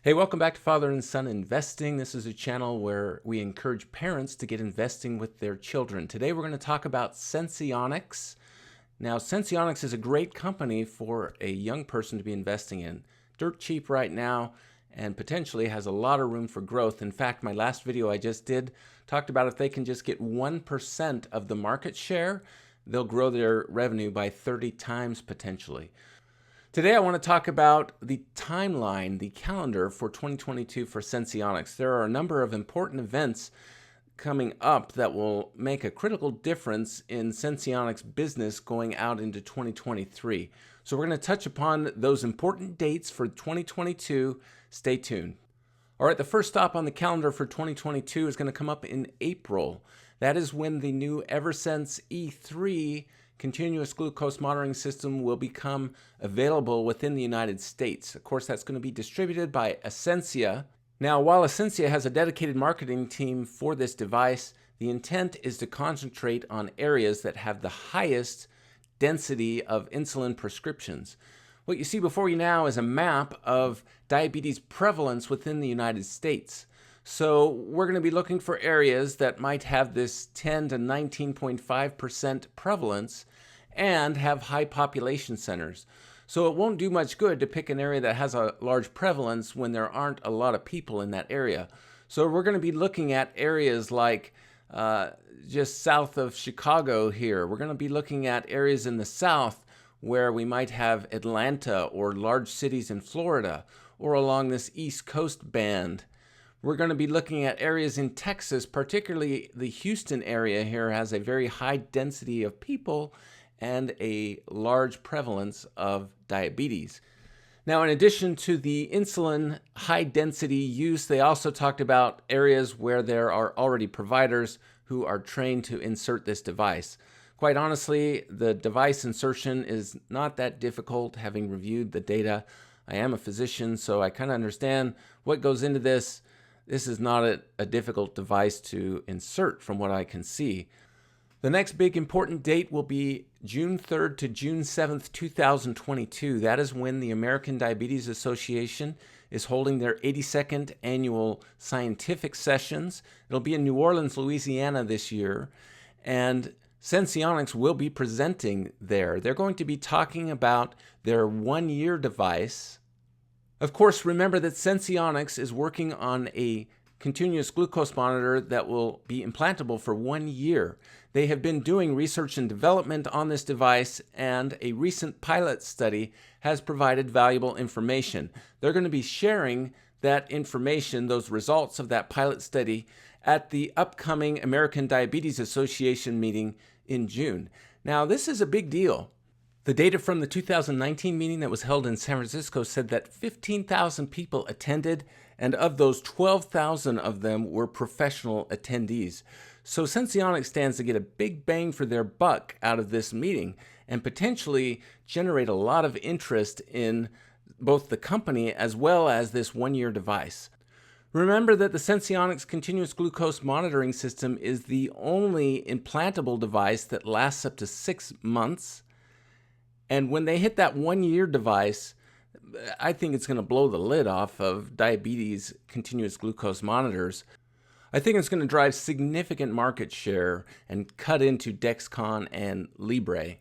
Hey, welcome back to Father and Son Investing. This is a channel where we encourage parents to get investing with their children. Today we're going to talk about Senseonics. Now, Senseonics is a great company for a young person to be investing in. Dirt cheap right now and potentially has a lot of room for growth. In fact, my last video I just did talked about if they can just get 1% of the market share, they'll grow their revenue by 30 times potentially. Today I want to talk about the timeline, the calendar for 2022 for Senseonics. There are a number of important events coming up that will make a critical difference in Senseonics business going out into 2023. So we're going to touch upon those important dates for 2022. Stay tuned. All right, the first stop on the calendar for 2022 is going to come up in April. That is when the new Eversense E3 continuous glucose monitoring system will become available within the United States. Of course, that's going to be distributed by Essentia. Now, while Essentia has a dedicated marketing team for this device, the intent is to concentrate on areas that have the highest density of insulin prescriptions. What you see before you now is a map of diabetes prevalence within the United States. So we're going to be looking for areas that might have this 10 to 19.5% prevalence and have high population centers. So it won't do much good to pick an area that has a large prevalence when there aren't a lot of people in that area. So we're going to be looking at areas like just south of Chicago here. We're going to be looking at areas in the south where we might have Atlanta or large cities in Florida or along this East Coast band. We're going to be looking at areas in Texas, particularly the Houston area here has a very high density of people and a large prevalence of diabetes. Now, in addition to the insulin high density use, they also talked about areas where there are already providers who are trained to insert this device. Quite honestly, the device insertion is not that difficult, having reviewed the data. I am a physician, so I kind of understand what goes into this. This is not a difficult device to insert from what I can see. The next big important date will be June 3rd to June 7th, 2022. That is when the American Diabetes Association is holding their 82nd annual scientific sessions. It'll be in New Orleans, Louisiana this year, and Senseonics will be presenting there. They're going to be talking about their one-year device. Of course, remember that Senseonics is working on a continuous glucose monitor that will be implantable for 1 year. They have been doing research and development on this device, and a recent pilot study has provided valuable information. They're going to be sharing that information, those results of that pilot study, at the upcoming American Diabetes Association meeting in June. Now, this is a big deal. The data from the 2019 meeting that was held in San Francisco said that 15,000 people attended, and of those, 12,000 of them were professional attendees. So Senseonics stands to get a big bang for their buck out of this meeting and potentially generate a lot of interest in both the company as well as this one-year device. Remember that the Senseonics continuous glucose monitoring system is the only implantable device that lasts up to 6 months. And when they hit that one-year device, I think it's going to blow the lid off of diabetes continuous glucose monitors. I think it's going to drive significant market share and cut into Dexcom and Libre.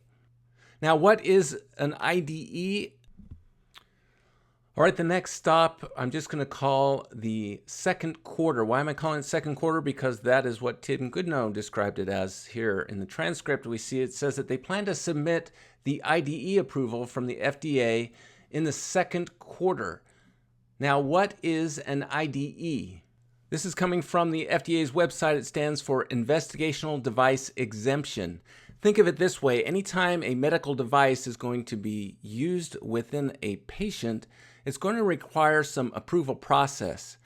Now, what is an IDE? All right, the next stop, I'm just going to call the second quarter. Why am I calling it second quarter? Because that is what Tim Goodnow described it as here. In the transcript, we see it says that they plan to submit the IDE approval from the FDA in the second quarter. Now, what is an IDE? This is coming from the FDA's website. It stands for Investigational Device Exemption. Think of it this way. Anytime a medical device is going to be used within a patient, it's going to require some approval process.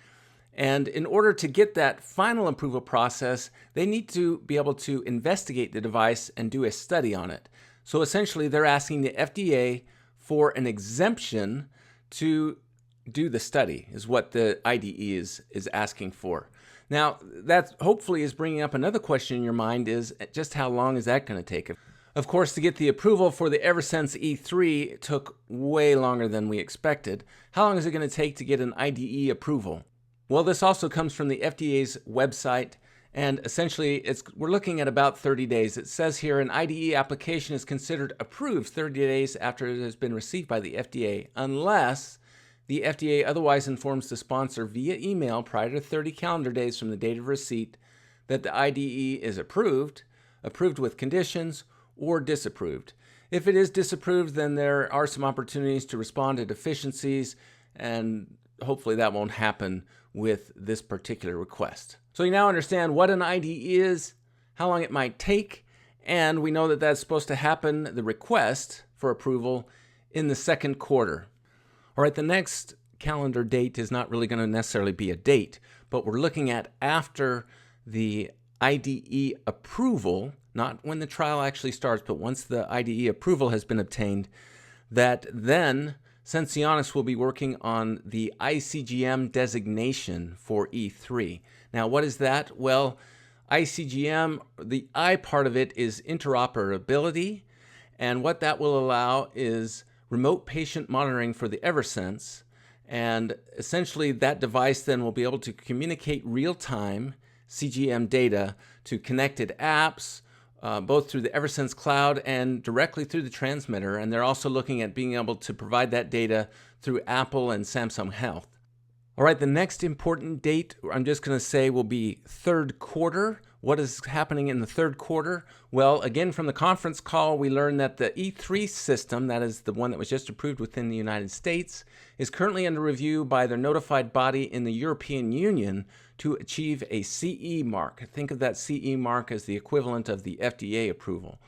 And in order to get that final approval process, they need to be able to investigate the device and do a study on it. So essentially, they're asking the FDA for an exemption to do the study, is what the IDE is asking for. Now, that hopefully is bringing up another question in your mind, is just how long is that going to take? Of course, to get the approval for the SENS E3 took way longer than we expected. How long is it going to take to get an IDE approval? Well, this also comes from the FDA's website, and essentially we're looking at about 30 days. It says here an IDE application is considered approved 30 days after it has been received by the FDA, unless the FDA otherwise informs the sponsor via email prior to 30 calendar days from the date of receipt that the IDE is approved with conditions, or disapproved. If it is disapproved, then there are some opportunities to respond to deficiencies, and hopefully that won't happen with this particular request. So you now understand what an IDE is, how long it might take, and we know that that's supposed to happen, the request for approval, in the second quarter. All right, the next calendar date is not really going to necessarily be a date, but we're looking at after the IDE approval, not when the trial actually starts, but once the IDE approval has been obtained, that then Senseonics will be working on the iCGM designation for E3. Now, what is that? Well, iCGM, the I part of it is interoperability, and what that will allow is remote patient monitoring for the SENS, and essentially that device then will be able to communicate real-time CGM data to connected apps, both through the SENS cloud and directly through the transmitter. And they're also looking at being able to provide that data through Apple and Samsung Health. All right, the next important date, I'm just going to say, will be third quarter. What is happening in the third quarter? Well, again, from the conference call, we learned that the E3 system, that is the one that was just approved within the United States, is currently under review by their notified body in the European Union to achieve a CE mark. Think of that CE mark as the equivalent of the FDA approval.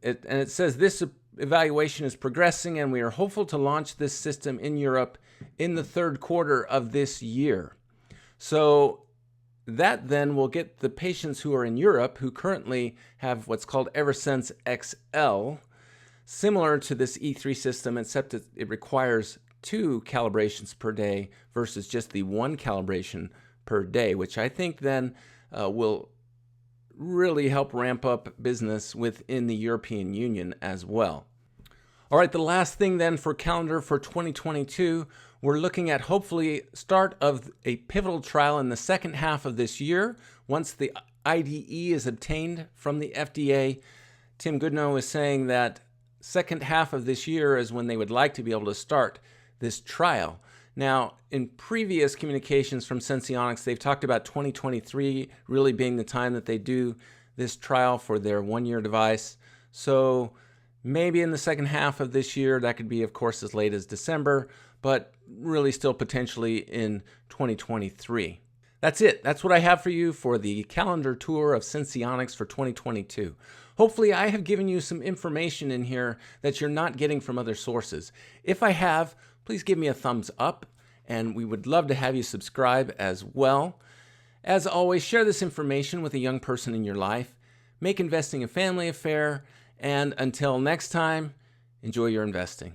It says this evaluation is progressing, and we are hopeful to launch this system in Europe in the third quarter of this year. So that then will get the patients who are in Europe who currently have what's called SENS XL, similar to this E3 system, except it requires 2 calibrations per day versus just the 1 calibration per day, which I think then will really help ramp up business within the European Union as well. All right, the last thing then for calendar for 2022, we're looking at hopefully start of a pivotal trial in the second half of this year. Once the IDE is obtained from the FDA, Tim Goodnow is saying that second half of this year is when they would like to be able to start this trial. Now, in previous communications from Senseonics, they've talked about 2023 really being the time that they do this trial for their 1-year device. So maybe in the second half of this year, that could be, of course, as late as December, but really still potentially in 2023. That's it. That's what I have for you for the calendar tour of Senseonics for 2022. Hopefully, I have given you some information in here that you're not getting from other sources. If I have, please give me a thumbs up, and we would love to have you subscribe as well. As always, share this information with a young person in your life. Make investing a family affair, and until next time, enjoy your investing.